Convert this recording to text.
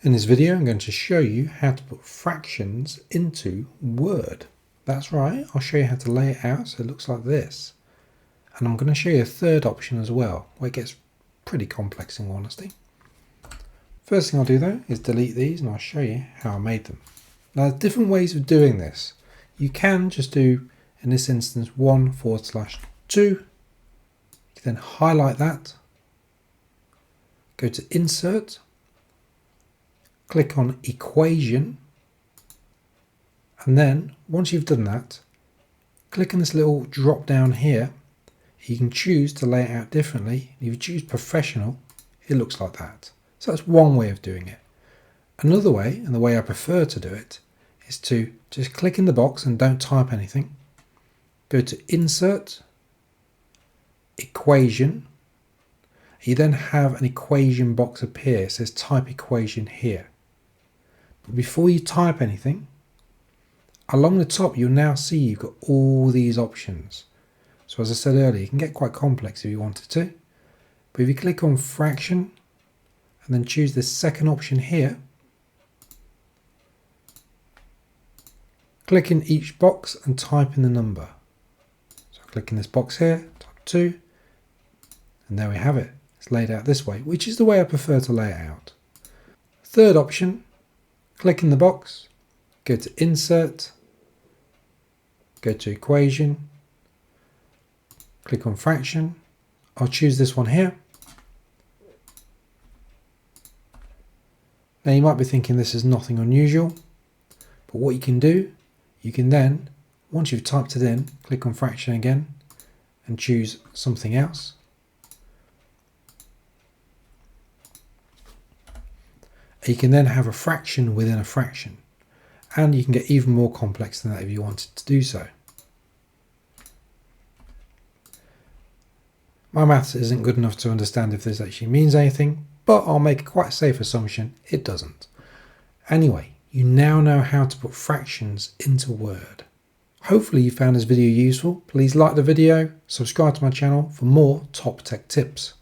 In this video, I'm going to show you how to put fractions into Word. That's right, I'll show you how to lay it out so it looks like this. And I'm going to show you a third option as well, where it gets pretty complex in all honesty. First thing I'll do though is delete these and I'll show you how I made them. Now there's different ways of doing this. You can just do, in this instance, 1/2. You can then highlight that, go to Insert, click on Equation, and then once you've done that, click on this little drop down here. You can choose to lay it out differently. If you choose Professional, it looks like that. So that's one way of doing it. Another way, and the way I prefer to do it, is to just click in the box and don't type anything. Go to Insert, Equation. You then have an equation box appear. It says Type Equation here. But before you type anything, along the top you'll now see you've got all these options. So as I said earlier, you can get quite complex if you wanted to. But if you click on Fraction and then choose the second option here, click in each box and type in the number. So I click in this box here, type 2, and there we have it. It's laid out this way, which is the way I prefer to lay it out. Third option, click in the box, go to Insert, go to Equation, click on Fraction. I'll choose this one here. Now you might be thinking this is nothing unusual, but what you can do, you can then, once you've typed it in, click on Fraction again and choose something else. You can then have a fraction within a fraction, and you can get even more complex than that if you wanted to do so. My maths isn't good enough to understand if this actually means anything, but I'll make a quite safe assumption it doesn't. Anyway, you now know how to put fractions into Word. Hopefully you found this video useful. Please like the video, subscribe to my channel for more top tech tips.